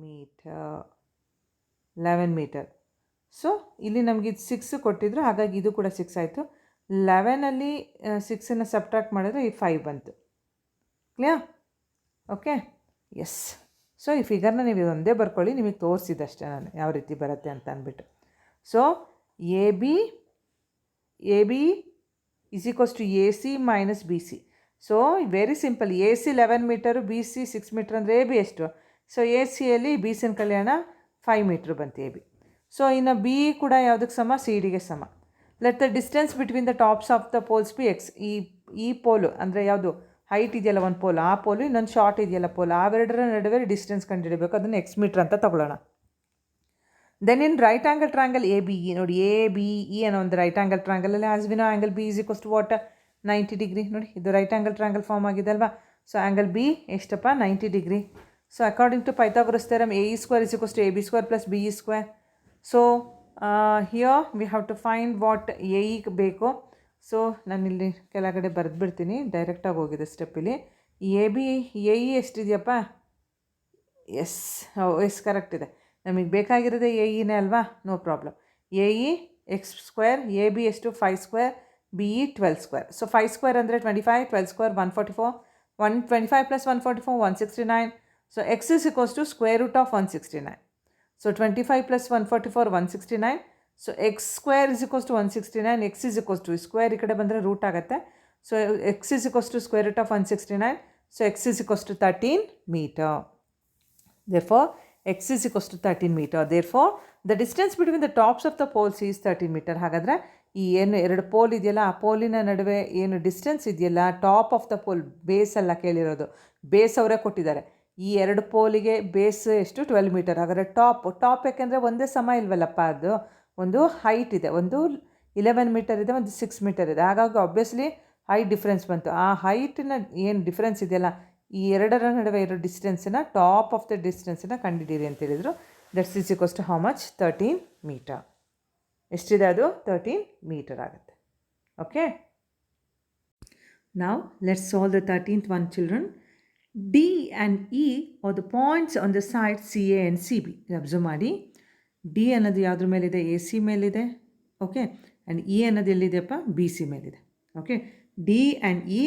ಮೀಟರ್. 11 ಮೀಟರ್. ಸೊ ಇಲ್ಲಿ ನಮಗೆ ಇದು 6 ಕೊಟ್ಟಿದ್ರು, ಹಾಗಾಗಿ ಇದು ಕೂಡ 6 ಆಯಿತು. 11ಅಲ್ಲಿ 6ನ್ನು ಸಬ್ಟ್ರಾಕ್ಟ್ ಮಾಡಿದ್ರೆ ಈ 5 ಬಂತು. ಕ್ಲಿಯರ್? Okay, S. ಸೊ ಈ ಫಿಗರ್ನ ನೀವು ಇದೊಂದೇ ಬರ್ಕೊಳ್ಳಿ, ನಿಮಗೆ ತೋರಿಸಿದಷ್ಟೇ ನಾನು ಯಾವ ರೀತಿ ಬರುತ್ತೆ ಅಂತ ಅಂದ್ಬಿಟ್ಟು. So A B is equals to A C minus B C. So very simple, A C 11 metre, B C 6 metre ಅಂದರೆ ಎ ಬಿ ಎಷ್ಟು, ಸೊ ಎ ಸಿಯಲ್ಲಿ ಬಿ ಸಿನ ಕಲ್ಯಾಣ 5 ಮೀಟ್ರ್ ಬಂತು ಎ ಬಿ. ಸೊ ಇನ್ನು ಬಿ ಕೂಡ ಯಾವುದಕ್ಕೆ ಸಮ, ಸಿ ಡಿಗೆ ಸಮ. Let the distance between the tops of the poles be X. ಈ ಪೋಲು ಅಂದರೆ ಯಾವುದು ಹೈಟ್ ಇದೆಯಲ್ಲ ಒಂದು ಪೋಲ್, ಆ ಪೋಲು, ಇನ್ನೊಂದು ಶಾರ್ಟ್ ಇದೆಯಲ್ಲ ಪೋಲ್, ಅವೆರಡರ ನಡುವೆ ಡಿಸ್ಟೆನ್ಸ್ ಕಂಡುಹಿಡಬೇಕು. ಅದನ್ನು ಎಕ್ಸ್ ಮೀಟ್ರ್ ಅಂತ ತಗೊಳ್ಳೋಣ. Then in right angle triangle A B E, ನೋಡಿ ಎ ಬಿ ಇ ಅನ್ನೋ ಒಂದು ರೈಟ್ ಆ್ಯಂಗಲ್ ಟ್ರ್ಯಾಂಗಲಲ್ಲಿ as we know angle B is equals to what, 90 degree. ನೋಡಿ ಇದು ರೈಟ್ ಆ್ಯಂಗಲ್ ಟ್ರ್ಯಾಂಗಲ್ ಫಾರ್ಮ್ ಆಗಿದೆ ಅಲ್ವಾ. ಸೊ ಆ್ಯಂಗಲ್ ಬಿ ಎಷ್ಟಪ್ಪ, 90 degree. So according to Pythagoras theorem, A E square is equals to A B square plus B E square. So here we have to find what A E ಬೇಕು. So ನಾನಿಲ್ಲಿ ಕೆಳಗಡೆ ಬರೆದ್ಬಿಡ್ತೀನಿ, ಡೈರೆಕ್ಟಾಗಿ ಹೋಗಿದೆ ಸ್ಟೆಪ್ಪಲ್ಲಿ. A E ಎಷ್ಟಿದೆಯಪ್ಪ, yes correct ಇದೆ. ನಮಗೆ ಬೇಕಾಗಿರೋದೇ ಎ ಇನೇ ಅಲ್ವಾ, no problem. A E X square, A B ಎಷ್ಟು 5 square, B E 12 square. So 5 square ಅಂದರೆ 25, 12 square 144, 125 plus 144 169. So X is equals to square root of 169. So 25 plus 144 169. So X square is equals to 169, X is equals to square ಈ ಕಡೆ ಬಂದರೆ root ಆಗುತ್ತೆ. So X is equals to square root of 169. So X is equals to 13 metre. Therefore, x is equals to 13 meter. Therefore, the distance between the tops of the poles is 13 meter. ಹಾಗಾದರೆ ಈ ಏನು ಎರಡು pole ಇದೆಯಲ್ಲ, ಆ ಪೋಲಿನ ನಡುವೆ ಏನು distance ಇದೆಯಲ್ಲ, top of the pole, base ಅಲ್ಲ ಕೇಳಿರೋದು, ಬೇಸ್ ಅವರೇ ಕೊಟ್ಟಿದ್ದಾರೆ. ಈ ಎರಡು ಪೋಲಿಗೆ ಬೇಸ್ ಎಷ್ಟು, 12 ಮೀಟರ್. ಹಾಗಾದರೆ ಟಾಪ್ ಯಾಕೆಂದರೆ ಒಂದೇ ಸಮ ಇಲ್ವಲ್ಲಪ್ಪ, ಅದು ಒಂದು ಹೈಟ್ ಇದೆ, ಒಂದು 11 ಮೀಟರ್ ಇದೆ, ಒಂದು 6 ಮೀಟರ್ ಇದೆ. ಹಾಗಾಗಿ ಆಬ್ವಿಯಸ್ಲಿ ಹೈಟ್ ಡಿಫ್ರೆನ್ಸ್ ಬಂತು. ಆ ಹೈಟಿನ ಏನು ಡಿಫ್ರೆನ್ಸ್ ಇದೆಯಲ್ಲ, ಈ ಎರಡರ ನಡುವೆ ಇರೋ ಡಿಸ್ಟೆನ್ಸನ್ನು, ಟಾಪ್ ಆಫ್ ದ ಡಿಸ್ಟೆನ್ಸನ್ನು ಕಂಡುಹಿಡಿಯಿರಿ ಅಂತ ಹೇಳಿದರು. That's is equals to how much, 13 metre. ಎಷ್ಟಿದೆ ಅದು, 13 ಮೀಟರ್ ಆಗುತ್ತೆ. ಓಕೆ, ನಾವು let's solve the 13th one children. D and E are the points on the side CA and CB. Observe ಮಾಡಿ, D ಅನ್ನೋದು ಯಾವುದ್ರ ಮೇಲಿದೆ, ಎ ಸಿ ಮೇಲಿದೆ. Okay, and E ಅನ್ನೋದು ಎಲ್ಲಿದೆಯಪ್ಪ, ಬಿ ಸಿ ಮೇಲಿದೆ. Okay, D and E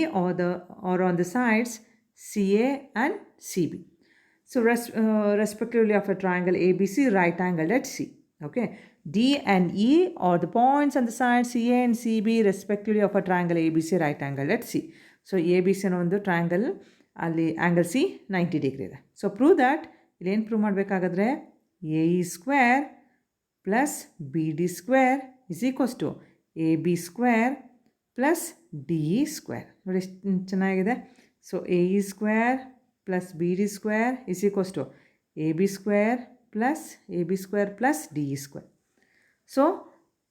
are on the sides CA and CB. So respectively of a triangle ABC, right angled at C. Okay, D and E are the points on the side CA and CB respectively of a triangle ABC, right angled at C. So ABC ಅನ್ನೋ ಒಂದು triangle, ಅಲ್ಲಿ angle C 90 degree ಇದೆ. So prove that, ಇಲ್ಲೇನು prove ಮಾಡಬೇಕಾಗಾದ್ರೆ, A E square plus B D square is equals to A B square plus D E square. ನೋಡಿ ಎಷ್ಟು ಚೆನ್ನಾಗಿದೆ. So a e square plus b d square is equals to ab square plus d e square. So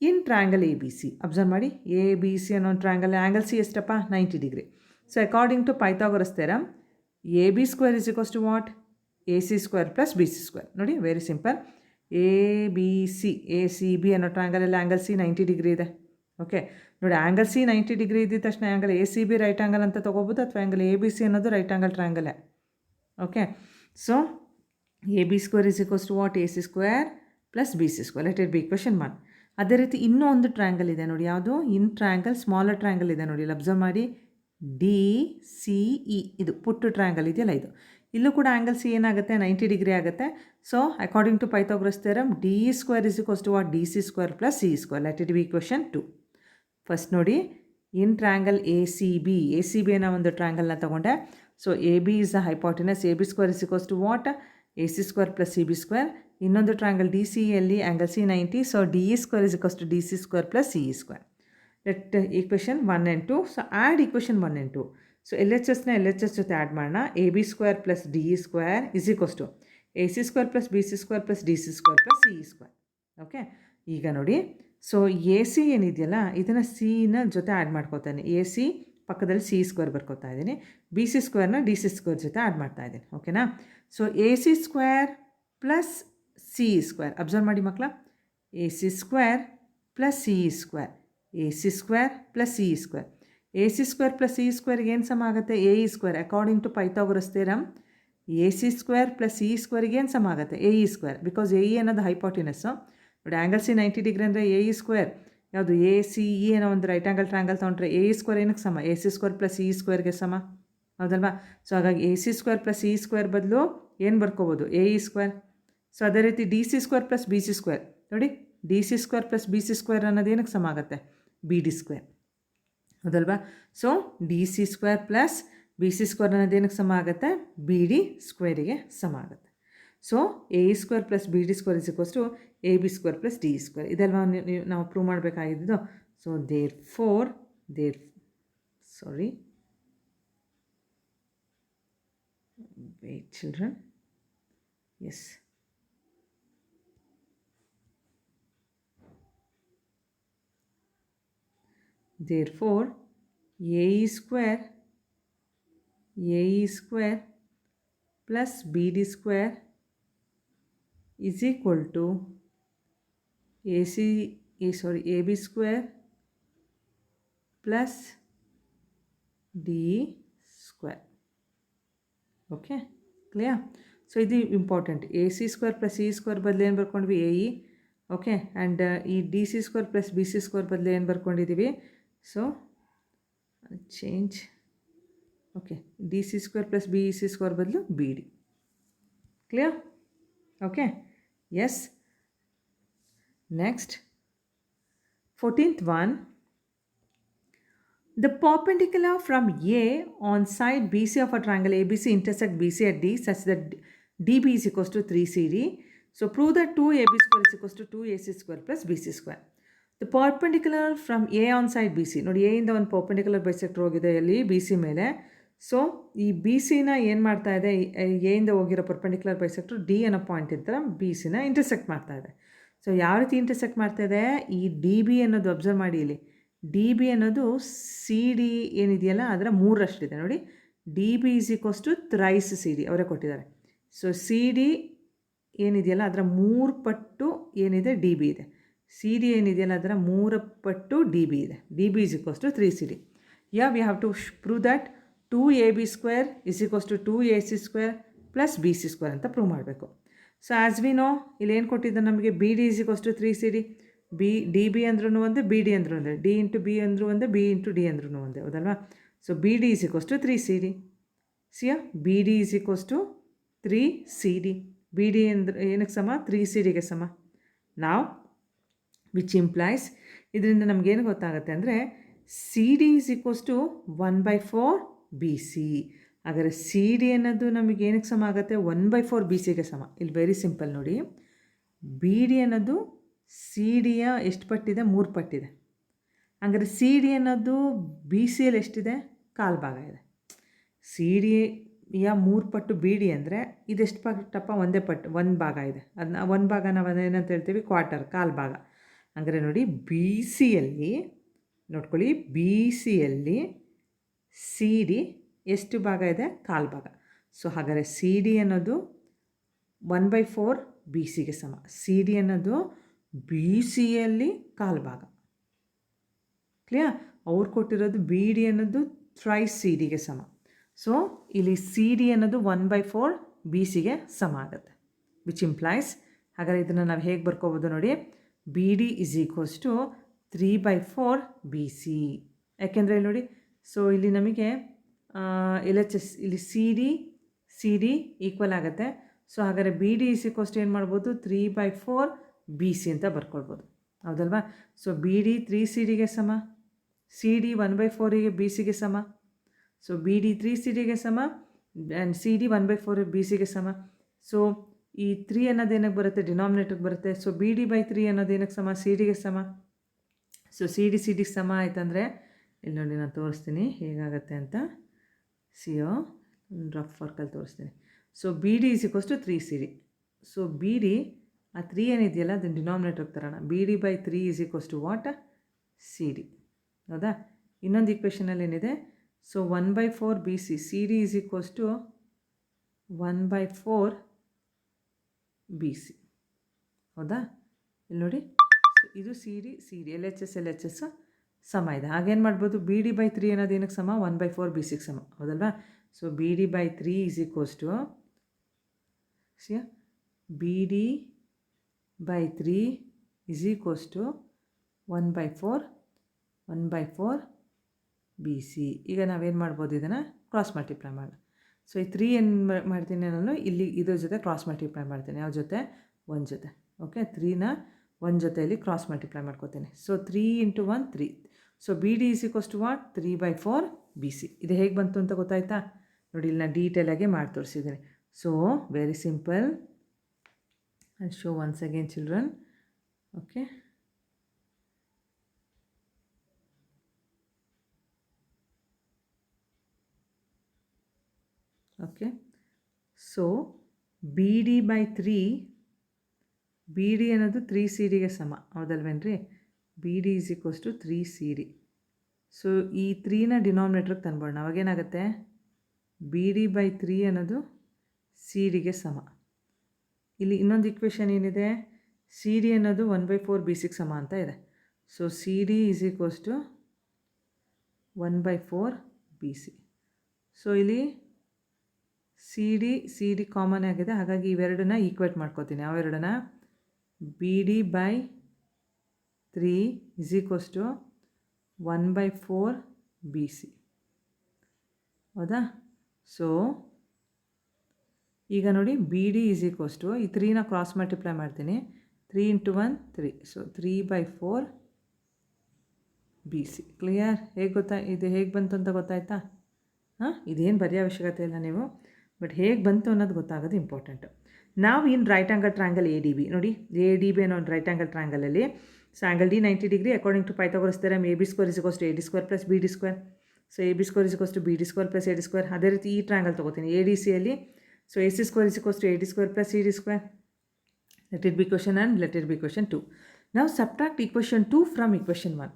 in triangle ABC, observe ಮಾಡಿ, ABC ಅನ್ನೋ triangle angle C ಎಷ್ಟಪ್ಪ, 90 degree. So according to Pythagoras theorem, A B square is equals to what, A C square plus B C square. ನೋಡಿ very simple. A B C, A C B ಅನ್ನೋ ಟ್ರಯಾಂಗಲಲ್ಲಿ angle C 90 degree ಇದೆ. Okay, ನೋಡಿ angle C 90 degree ಇದ್ದ ತಕ್ಷಣ angle A C B right angle ಅಂತ ತೊಗೋಬೋದು, ಅಥವಾ ಆ್ಯಂಗಲ್ ಎ ಬಿ ಸಿ ಅನ್ನೋದು right angle ಟ್ರಯಾಂಗಲೇ. Okay, so A B square is equals to what, A C square plus B C square. Let it be equation 1. ಅದೇ ರೀತಿ ಇನ್ನೂ ಒಂದು triangle ಇದೆ ನೋಡಿ, ಯಾವುದು, ಇನ್ ಟ್ರಯಾಂಗಲ್ ಸ್ಮಾಲರ್ ಟ್ರಯಾಂಗಲ್ ಇದೆ ನೋಡಿ, ಇಲ್ಲಿ ಅಬ್ಸರ್ವ್ ಮಾಡಿ. ಡಿ ಸಿ ಇ ಇದು ಪುಟ್ಟು ಟ್ರಯಾಂಗಲ್ ಇದೆಯಲ್ಲ ಇದು. ಇಲ್ಲೂ ಕೂಡ ಆ್ಯಂಗಲ್ ಸಿ ಏನಾಗುತ್ತೆ 90 ಡಿಗ್ರಿ ಆಗುತ್ತೆ. So according to Pythagoras theorem D square is equals to what D C square plus C square. Let it be equation 2. First ನೋಡಿ, in triangle A C B ಅನ್ನೋ ಒಂದು ಟ್ರಯಾಂಗಲ್ನ ತೊಗೊಂಡೆ. So A B is the hypotenuse, A B square is equals to what A C square plus C B square. ಇನ್ನೊಂದು triangle D C ಯಲ್ಲಿ angle C 90. So D E square is equals to D C square plus C E square. Let equation 1 and 2. So add equation 1 and 2. So L H ಎಸ್ನ L H S ಜೊತೆ add ಮಾಡೋಣ. A B square plus D E square is equals to A C square plus B C square plus D C square plus C E square. Okay, ಈಗ ನೋಡಿ, so A C ಏನಿದೆಯಲ್ಲ ಇದನ್ನು ಸಿನ ಜೊತೆ add ಮಾಡ್ಕೋತಾನೆ. A C ಪಕ್ಕದಲ್ಲಿ C square ಬರ್ಕೋತಾ ಇದ್ದೀನಿ. ಬಿ ಸಿ ಸ್ಕ್ವೇರ್ನ ಡಿ ಸಿ ಸ್ಕ್ವೇರ್ ಜೊತೆ ಆ್ಯಡ್ ಮಾಡ್ತಾ ಇದ್ದೀನಿ. ಓಕೆನಾ? So A C square plus C E square. Observe ಮಾಡಿ ಮಕ್ಕಳ, A C square plus C E square, A C square plus C E square. A C square plus C ಸ್ಕ್ವೇರ್ಗೆ ಏನು ಸಮ ಆಗುತ್ತೆ? A E square. According to Pythagoras theorem A C square plus C ಸ್ಕ್ವೇರ್ಗೆ ಏನು ಸಮ ಆಗುತ್ತೆ? A E square. Because A E ಅನ್ನೋದು hypotenuse. ನೋಡಿ, ಆ್ಯಂಗಲ್ ಸಿ 90 ಡಿಗ್ರಿ ಅಂದರೆ ಎ ಇ ಸ್ಕ್ವೇರ್. ಯಾವುದು? ಎ ಸಿ ಇ ಅನ್ನೋ ಒಂದು ರೈಟ್ ಆ್ಯಂಗಲ್ ಟ್ರಯಾಂಗಲ್ ತೊಗೊಂಡ್ರೆ ಎ ಇ ಸ್ಕ್ವೇರ್ ಏನಕ್ಕೆ ಸಮ? A C square plus C ಸ್ಕ್ವೇರ್ಗೆ ಸಮ, ಹೌದಲ್ವಾ? ಸೊ ಹಾಗಾಗಿ A C square plus C square ಬದಲು ಏನು ಬರ್ಕೋಬೋದು? A E square. ಸೊ ಅದೇ ರೀತಿ D C square plus B C square. ನೋಡಿ, D C square plus B C square ಅನ್ನೋದು ಏನಕ್ಕೆ ಸಮ ಆಗುತ್ತೆ? ಬಿ ಡಿ ಸ್ಕ್ವೇರ್, ಹೌದಲ್ವಾ? So D C square plus B C square ಅನ್ನೋದು ಏನಕ್ಕೆ ಸಮ ಆಗುತ್ತೆ? ಬಿ ಡಿ ಸ್ಕ್ವೇರಿಗೆ ಸಮ ಆಗುತ್ತೆ. So A E square plus B D square is equals to A B square plus D square. ಇದೆಲ್ಲ ನಾವು ಪ್ರೂವ್ ಮಾಡಬೇಕಾಗಿದ್ದು. So wait children, yes, therefore a square plus bd square is equal to ab square plus d square. Okay, clear? So ಇದು important. A C square plus C square ಬದಲು ಏನು ಬರ್ಕೊಂಡ್ವಿ? A E. Okay, and ಈ D C square plus B C square ಬದಲು ಏನು ಬರ್ಕೊಂಡಿದ್ದೀವಿ? So change. Okay, D C square plus B C square ಬದಲು B D. Clear? Okay, yes. Next 14th one. The perpendicular from A on side BC of a triangle ABC intersect BC at D such that DB is equals to 3CD. So prove that 2AB square is equals to 2AC square plus BC square. The perpendicular from A on side BC. ನೋಡಿ, A ಇಂದ ಒಂದು perpendicular bisector ಹೋಗಿದೆ ಅಲ್ಲಿ B C ಮೇಲೆ. So ಈ B ಸಿನ ಏನು ಮಾಡ್ತಾ ಇದೆ? ಎ ಇಂದ ಹೋಗಿರೋ ಪರ್ಪೆಂಡಿಕ್ಯುಲರ್ ಬೈಸೆಕ್ಟರ್ ಡಿ ಅನ್ನೋ ಪಾಯಿಂಟ್ ಇಂದ ಬಿ ಸಿನ ಇಂಟರ್ಸೆಕ್ಟ್ ಮಾಡ್ತಾ ಇದೆ. ಸೊ ಯಾವ ರೀತಿ ಇಂಟರ್ಸೆಕ್ಟ್ ಮಾಡ್ತಾ ಇದೆ? ಈ ಡಿ ಬಿ ಅನ್ನೋದು ಅಬ್ಸರ್ವ್ ಮಾಡಿ. ಇಲ್ಲಿ ಡಿ ಬಿ ಅನ್ನೋದು ಸಿ ಡಿ ಏನಿದೆಯಲ್ಲ ಅದರ 3ರಷ್ಟಿದೆ. ನೋಡಿ, D B is equals to thrice C D ಅವರೇ ಕೊಟ್ಟಿದ್ದಾರೆ. ಸೊ ಸಿ ಡಿ ಏನಿದೆಯಲ್ಲ ಅದರ 3 ಪಟ್ಟು ಏನಿದೆ? ಡಿ ಬಿ ಇದೆ. ಸಿ ಡಿ ಏನಿದೆಯಲ್ಲ ಅದರ 3 ಪಟ್ಟು ಡಿ ಬಿ ಇದೆ. D B is equals to 3CD. Yeah we have to prove that 2AB square is equals to 2AC square plus B C square ಅಂತ ಪ್ರೂವ್ ಮಾಡಬೇಕು. ಸೊ ಆ್ಯಸ್ ವಿ ನೋ, ಇಲ್ಲಿ ಏನು ಕೊಟ್ಟಿದ್ದಾರೆ ನಮಗೆ? B D is equals to 3CD. D B ಅಂದ್ರೂ ಒಂದು, B D ಅಂದ್ರೂ ಒಂದು, ಡಿ ಇಂಟು ಬಿ ಅಂದ್ರೂ ಒಂದು, ಬಿ ಇಂಟು ಡಿ ಅಂದ್ರೂ ಒಂದು, ಹೌದಲ್ವಾ? So B D is equals to 3CD. ಸಿಯಾ B D is equals to 3CD. B D ಅಂದ್ರೆ ಏನಕ್ಕೆ ಸಮ? 3CDಗೆ ಸಮ. ನಾವು ವಿಚ್ ಇಂಪ್ಲೈಸ್, ಇದರಿಂದ ನಮಗೇನು ಗೊತ್ತಾಗುತ್ತೆ ಅಂದರೆ C D is equals to 1/4 BC. ಹಾಗಾದರೆ ಸಿ ಡಿ ಅನ್ನೋದು ನಮಗೆ ಏನಕ್ಕೆ ಸಮ ಆಗುತ್ತೆ? 1/4 BCಗೆ ಸಮ. ಇಲ್ಲಿ ವೆರಿ ಸಿಂಪಲ್ ನೋಡಿ, ಬಿ ಡಿ ಅನ್ನೋದು ಸಿ ಡಿಯ ಎಷ್ಟು ಪಟ್ಟಿದೆ? 3 ಪಟ್ಟಿದೆ. ಹಾಗಾದರೆ ಸಿ ಡಿ ಅನ್ನೋದು ಬಿ ಸಿಯಲ್ಲಿ ಎಷ್ಟಿದೆ? 1/4 ಭಾಗ ಇದೆ. ಸಿ ಡಿಯ 3 ಪಟ್ಟು ಬಿ ಡಿ ಅಂದರೆ ಇದೆಷ್ಟು ಪಟ್ಟಪ್ಪ? 1 ಪಟ್ಟು, 1 ಭಾಗ ಇದೆ. ಅದನ್ನ 1 ಭಾಗ ನಾವು ಅದೇನಂತ ಹೇಳ್ತೀವಿ? ಕ್ವಾರ್ಟರ್, 1/4 ಭಾಗ. ಹಾಗಾದರೆ ನೋಡಿ, ಬಿ ಸಿಯಲ್ಲಿ ನೋಡ್ಕೊಳ್ಳಿ, ಬಿ ಸಿಯಲ್ಲಿ ಸಿ ಡಿ ಎಷ್ಟು ಭಾಗ ಇದೆ? 1/4 ಭಾಗ. ಸೊ ಹಾಗಾದರೆ ಸಿ ಡಿ ಅನ್ನೋದು 1/4 BCಗೆ ಸಮ. ಸಿ ಡಿ ಅನ್ನೋದು ಬಿ ಸಿಯಲ್ಲಿ 1/4 ಭಾಗ. ಕ್ಲಿಯರ್? ಅವ್ರು ಕೊಟ್ಟಿರೋದು ಬಿ ಡಿ ಅನ್ನೋದು ಥ್ರೈಸ್ ಸಿ ಡಿಗೆ ಸಮ. ಸೊ ಇಲ್ಲಿ ಸಿ ಡಿ ಅನ್ನೋದು 1/4 BCಗೆ ಸಮ ಆಗುತ್ತೆ. ವಿಚ್ ಇಂಪ್ಲೈಸ್, ಹಾಗಾದರೆ ಇದನ್ನು ನಾವು ಹೇಗೆ ಬರ್ಕೋಬೋದು ನೋಡಿ? B D is equals to 3/4 BC. ಯಾಕೆಂದರೆ ಇಲ್ಲಿ ನೋಡಿ, ಸೊ ಇಲ್ಲಿ ನಮಗೆ ಎಲ್ ಎಚ್ ಎಸ್ ಇಲ್ಲಿ ಸಿ ಡಿ ಈಕ್ವಲ್ ಆಗುತ್ತೆ. ಸೊ ಹಾಗಾದರೆ ಬಿ ಡಿ ಏನು ಮಾಡ್ಬೋದು 3/4 ಬಿ ಸಿ ಅಂತ ಬರ್ಕೊಳ್ಬೋದು, ಹೌದಲ್ವಾ. ಸೊ ಬಿ ಡಿ 3 ಸಿ ಡಿಗೆ ಸಮ, ಸಿ ಡಿ 1/4ಗೆ ಬಿ ಸಿಗೆ ಸಮ. ಸೊ ಬಿ ಡಿ 3 ಸಿ ಡಿಗೆ ಸಮ ಆ್ಯಂಡ್ ಸಿ ಡಿ 1/4 ಬಿ ಸಿಗೆ ಸಮ. ಸೊ ಈ 3 ಅನ್ನೋದು ಏನಕ್ಕೆ ಬರುತ್ತೆ, ಡಿನಾಮಿನೇಟರ್ಗೆ ಬರುತ್ತೆ. ಸೊ ಬಿ ಡಿ ಬೈ 3 ಅನ್ನೋದು ಏನಕ್ಕೆ ಸಮ, ಸಿ ಡಿಗೆ ಸಮ. ಸೊ ಸಿ ಡಿಗೆ ಸಮ ಆಯ್ತಂದರೆ ಇಲ್ಲಿ ನೋಡಿ ನಾನು ತೋರಿಸ್ತೀನಿ ಹೇಗಾಗತ್ತೆ ಅಂತ. ಸಿಯೋ ರಫ್ ವರ್ಕಲ್ಲಿ ತೋರಿಸ್ತೀನಿ. So B D = 3 C D. So B D ಆ 3 ಏನಿದೆಯಲ್ಲ ಅದನ್ನು ಡಿನಾಮಿನೇಟರ್ಗೆ ತರೋಣ. B D by 3 = what, C D, ಹೌದಾ. ಇನ್ನೊಂದು ಈಕ್ವೇಷನಲ್ಲಿ ಏನಿದೆ, so 1/4 B C, C D = 1/4 B C, ಹೌದಾ. ಇಲ್ಲಿ ನೋಡಿ, ಸೊ ಇದು C D L H S ಸಮ ಇದೆ. ಹಾಗೇನು ಮಾಡ್ಬೋದು, ಬಿ ಡಿ ಬೈ 3 ಅನ್ನೋದು ಏನಕ್ಕೆ ಸಮ, 1/4 ಬಿ ಸಿಗೆ ಸಮ, ಹೌದಲ್ವಾ. So B D by 3 B D by 3 1/4 B C. ಈಗ ನಾವೇನು ಮಾಡ್ಬೋದು, ಇದನ್ನು ಕ್ರಾಸ್ ಮಲ್ಟಿಪ್ಲೈ ಮಾಡೋಣ. ಸೊ ಈ 3 ಏನು ಮಾಡ್ತೀನಿ ನಾನು ಇಲ್ಲಿ ಇದ್ರ ಜೊತೆ ಕ್ರಾಸ್ ಮಲ್ಟಿಪ್ಲೈ ಮಾಡ್ತೀನಿ. ಯಾವ ಜೊತೆ, 1 ಜೊತೆ. ಓಕೆ, 3ನ 1 ಜೊತೆಯಲ್ಲಿ ಕ್ರಾಸ್ ಮಲ್ಟಿಪ್ಲೈ ಮಾಡ್ಕೋತೀನಿ. So 3 × 1 3. So B D what, 3/4 B C. ಇದು ಹೇಗೆ ಬಂತು ಅಂತ ಗೊತ್ತಾಯ್ತಾ ನೋಡಿ, ಇಲ್ಲಿ ನಾನು ಡೀಟೇಲಾಗಿ ಮಾಡಿ ತೋರಿಸಿದ್ದೀನಿ. So very simple. I show once again children. Okay, okay. So B D by 3, B D ಅನ್ನೋದು 3 ಸಿ ಡಿಗೆ ಸಮ, ಹೌದಲ್ವೇನ್ರಿ. B D = 3 C D. So ಈ 3ನ ಡಿನಾಮಿನೇಟ್ರಿಗೆ ತಂದ್ಬೋಣ. ಅವಾಗೇನಾಗುತ್ತೆ, ಬಿ ಡಿ ಬೈ 3 ಅನ್ನೋದು ಸಿ ಡಿಗೆ ಸಮ. ಇಲ್ಲಿ ಇನ್ನೊಂದು ಈಕ್ವೇಷನ್ ಏನಿದೆ, ಸಿ ಡಿ ಅನ್ನೋದು 1/4 ಬಿ ಸಿಗೆ ಸಮ ಅಂತ ಇದೆ. So C D = 1/4 B C. So ಇಲ್ಲಿ ಸಿ ಡಿ ಕಾಮನ್ ಆಗಿದೆ, ಹಾಗಾಗಿ ಇವೆರಡನ್ನ ಈಕ್ವೇಟ್ ಮಾಡ್ಕೋತೀನಿ. ಅವೆರಡನ್ನ B D by 3 = 1/4 B C, ಹೌದಾ. ಸೊ ಈಗ ನೋಡಿ, ಬಿ ಡಿ ಈ 3ನ ಕ್ರಾಸ್ ಮಲ್ಟಿಪ್ಲೈ ಮಾಡ್ತೀನಿ. 3 × 1 3. So 3/4 B C. ಕ್ಲಿಯರ್? ಇದು ಹೇಗೆ ಬಂತು ಅಂತ ಗೊತ್ತಾಯ್ತಾ? ಇದೇನು ಬರೆಯೋ ಅವಶ್ಯಕತೆ ಇಲ್ಲ ನೀವು, ಬಟ್ ಹೇಗೆ ಬಂತು ಅನ್ನೋದು ಗೊತ್ತಾಗೋದು ಇಂಪಾರ್ಟೆಂಟು. ನಾವು in right angle triangle A D B ನೋಡಿ, ಎ ಡಿ ಬಿ ಅನ್ನೋ ಒಂದು ರೈಟ್ ಆ್ಯಂಗಲ್ ಟ್ರಯಾಂಗಲಲ್ಲಿ so angle D 90 degree according to Pythagoras theorem AB² = AD² + BD². So AB² = BD² + AD². ಅದೇ ರೀತಿ ಈ ಟ್ರಯಾಂಗಲ್ ತೊಗೋತೀನಿ ಎ ಡಿ ಸಿಯಲ್ಲಿ. So AC² = AD² + CD². Let it be question 1 let it be question 2. ನಾವು subtract equation 2 from equation 1.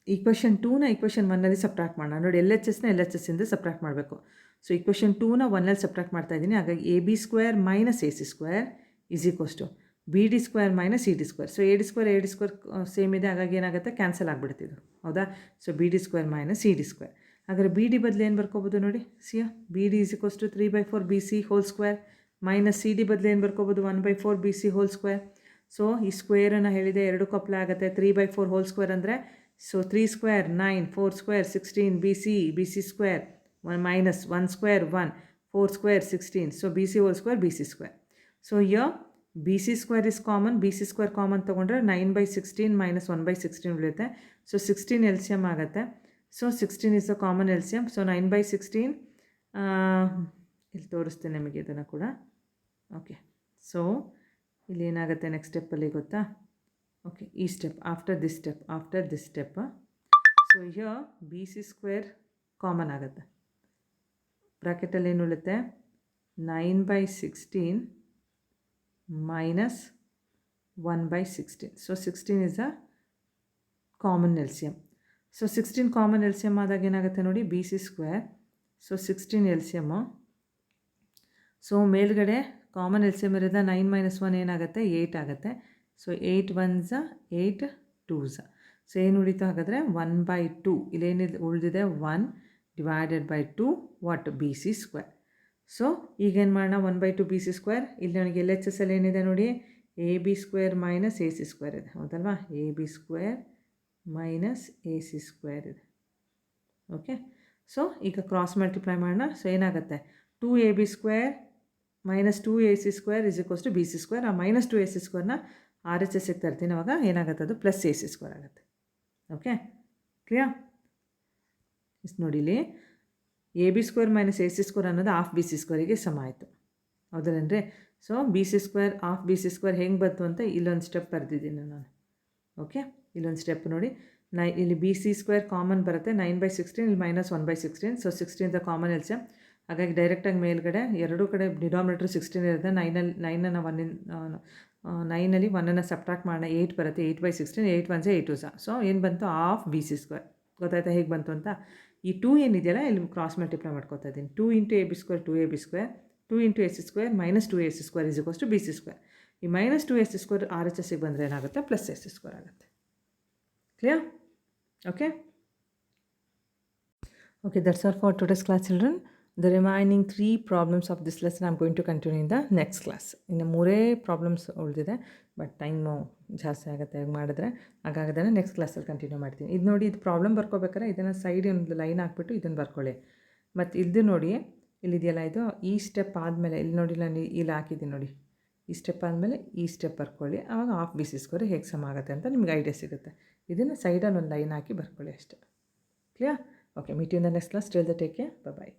Equation 2ನ equation 1ನಲ್ಲಿ subtract ಮಾಡೋಣ. ನೋಡಿ, L H ಎಸ್ಸಿಂದ subtract ಮಾಡಬೇಕು. So equation 2ನ 1ನಲ್ಲಿ subtract ಮಾಡ್ತಾ ಇದ್ದೀನಿ. ಹಾಗಾಗಿ AB² - AC² = BD² - CD². So AD² same ಇದೆ, ಹಾಗಾಗಿ ಏನಾಗುತ್ತೆ, ಕ್ಯಾನ್ಸಲ್ ಆಗಿಬಿಡುತ್ತೆ ಇದು, ಹೌದಾ. So BD² - CD². ಹಾಗಾದರೆ ಬಿ ಡಿ ಬದಲು ಏನು ಬರ್ಕೋಬೋದು ನೋಡಿ, BD = 3/4 BC² minus C D ಬದಲು ಏನು ಬರ್ಕೋಬೋದು, 1/4 BC². ಸೊ ಈ ಸ್ಕ್ವೇರನ್ನು ಹೇಳಿದೆ, 2 ಕಪ್ಲೆ ಆಗುತ್ತೆ. 3/4 ಅಂದರೆ so 3 square 9, 4 square 16 BC² minus 1 square 1, 4 square 16. So BC whole square BC². So here BC² is common, BC² common ತಗೊಂಡ್ರೆ 9/16 minus 1/16 ಉಳಿಯುತ್ತೆ. So 16 LCM ಆಗುತ್ತೆ. So 16 is the common LCM. So 9/16 ಇಲ್ಲಿ ತೋರಿಸ್ತೀನಿ ನಿಮಗೆ ಇದನ್ನು ಕೂಡ. ಓಕೆ, ಸೊ ಇಲ್ಲಿ ಏನಾಗುತ್ತೆ ನೆಕ್ಸ್ಟ್ ಸ್ಟೆಪ್ಪಲ್ಲಿ ಗೊತ್ತಾ. ಓಕೆ, ಈ step after this step. So here BC² common ಆಗುತ್ತೆ. ಬ್ರಾಕೆಟಲ್ಲಿ ಏನು ಉಳಿಯುತ್ತೆ, 9/16 minus 1/16. So 16 is a common LCM. So 16 common LCM ಆದಾಗ ಏನಾಗುತ್ತೆ ನೋಡಿ, BC². So 16 LCM. ಸೊ ಮೇಲ್ಗಡೆ ಕಾಮನ್ LCM ಇರೋದ 9 - 1 ಏನಾಗುತ್ತೆ, 8 ಆಗುತ್ತೆ. So 8 1s 8 2s. ಸೊ ಏನು ಉಳಿತು ಹಾಗಾದರೆ 1/2. ಇಲ್ಲೇನಿದೆ ಉಳಿದಿದೆ 1 divided by 2 what, BC². So ಈಗೇನು ಮಾಡೋಣ, 1/2 BC². ಇಲ್ಲಿ ನನಗೆ ಎಲ್ ಎಚ್ ಎಸ್ ಅಲ್ಲಿ ಏನಿದೆ ನೋಡಿ, AB² - AC² ಇದೆ, ಹೌದಲ್ವಾ. AB² - AC² ಇದೆ. ಓಕೆ. ಸೊ ಈಗ ಕ್ರಾಸ್ ಮಲ್ಟಿಪ್ಲೈ ಮಾಡೋಣ. ಸೊ ಏನಾಗುತ್ತೆ, 2ab² minus 2ac² is equals to bc². ಆ ಮೈನಸ್ 2ac² RHSಗೆ ತರ್ತೀನಿ, ಅವಾಗ ಏನಾಗುತ್ತೆ ಅದು ಪ್ಲಸ್ ac² ಆಗುತ್ತೆ. Okay, clear? ಇಷ್ಟು ನೋಡಿ, ಇಲ್ಲಿ ab² ಮೈನಸ್ ac² ಅನ್ನೋದು ಹಾಫ್ bc²ಗೆ ಸಮ ಆಯಿತು, ಹೌದಲ್ಲೇನ್ರಿ? ಸೊ bc² ಹಾಫ್ bc² ಹೆಂಗೆ ಬಂತು ಅಂತ ಇಲ್ಲೊಂದು ಸ್ಟೆಪ್ ಬರೆದಿದ್ದೀನಿ ನಾನು. ಓಕೆ, ಇಲ್ಲೊಂದು ಸ್ಟೆಪ್ ನೋಡಿ, ಇಲ್ಲಿ bc² ಕಾಮನ್ ಬರುತ್ತೆ, 9/16, ಇಲ್ಲಿ -1/16. ಸೊ 16 ಕಾಮನ್ ಎಲ್ಸಿಯಂ, ಹಾಗಾಗಿ ಡೈರೆಕ್ಟಾಗಿ ಮೇಲ್ಗಡೆ ಎರಡೂ ಕಡೆ ಡಿನಾಮಿನೇಟರ್ 16 ಇರುತ್ತೆ. 9ನಲ್ಲಿ 1 ಸಬ್ಟ್ರಾಕ್ಟ್ ಮಾಡೋಣ, 8 ಬರುತ್ತೆ. 8/16, 8 1 8 2. ಸೊ ಏನು ಬಂತು, ಹಾಫ್ bc². ಗೊತ್ತಾಯ್ತಾ ಹೇಗೆ ಬಂತು ಅಂತ? ಈ 2 ಏನಿದೆಯಲ್ಲ ಇಲ್ಲಿ ಕ್ರಾಸ್ ಮಲ್ಟಿಪ್ಲೈ ಮಾಡ್ಕೊತಾ ಇದ್ದೀನಿ. 2 × ab², 2ab², 2 × ac² minus 2ac² is equals to bc². ಈ ಮೈನಸ್ 2ac² RHSಗೆ ಬಂದರೆ ಏನಾಗುತ್ತೆ, ಪ್ಲಸ್ ac² ಆಗುತ್ತೆ. Clear? Okay. Okay, that's all for today's class, children. The remaining 3 problems of this lesson I'm going to continue in the next class. ಇನ್ನು 3 problems ಉಳಿದಿದೆ, but time ಜಾಸ್ತಿ ಆಗುತ್ತೆ ಹೇಗೆ ಮಾಡಿದ್ರೆ. ಹಾಗಾಗದೇ ನೆಕ್ಸ್ಟ್ ಕ್ಲಾಸಲ್ಲಿ ಕಂಟಿನ್ಯೂ ಮಾಡ್ತೀನಿ. ಇದು ನೋಡಿ, ಇದು ಪ್ರಾಬ್ಲಮ್ ಬರ್ಕೋಬೇಕಾದ್ರೆ ಇದನ್ನು ಸೈಡ್ ಒಂದು ಲೈನ್ ಹಾಕ್ಬಿಟ್ಟು ಇದನ್ನು ಬರ್ಕೊಳ್ಳಿ. ಮತ್ತು ಇದು ನೋಡಿ, ಇಲ್ಲಿದೆಯಲ್ಲ, ಇದು ಈ ಸ್ಟೆಪ್ ಆದಮೇಲೆ ಇಲ್ಲಿ ನೋಡಿ, ನಾನು ಇಲ್ಲಿ ಹಾಕಿದ್ದೀನಿ ನೋಡಿ, ಈ ಸ್ಟೆಪ್ ಆದಮೇಲೆ ಈ ಸ್ಟೆಪ್ ಬರ್ಕೊಳ್ಳಿ. ಆವಾಗ ಹಾಫ್ bc² ಹೇಗೆ ಸಮ ಆಗುತ್ತೆ ಅಂತ ನಿಮ್ಗೆ ಐಡಿಯಾ ಸಿಗುತ್ತೆ. ಇದನ್ನು ಸೈಡಲ್ಲಿ ಒಂದು ಲೈನ್ ಹಾಕಿ ಬರ್ಕೊಳ್ಳಿ ಅಷ್ಟೇ. Clear? Okay, meet you in the next class. Till the take care, by.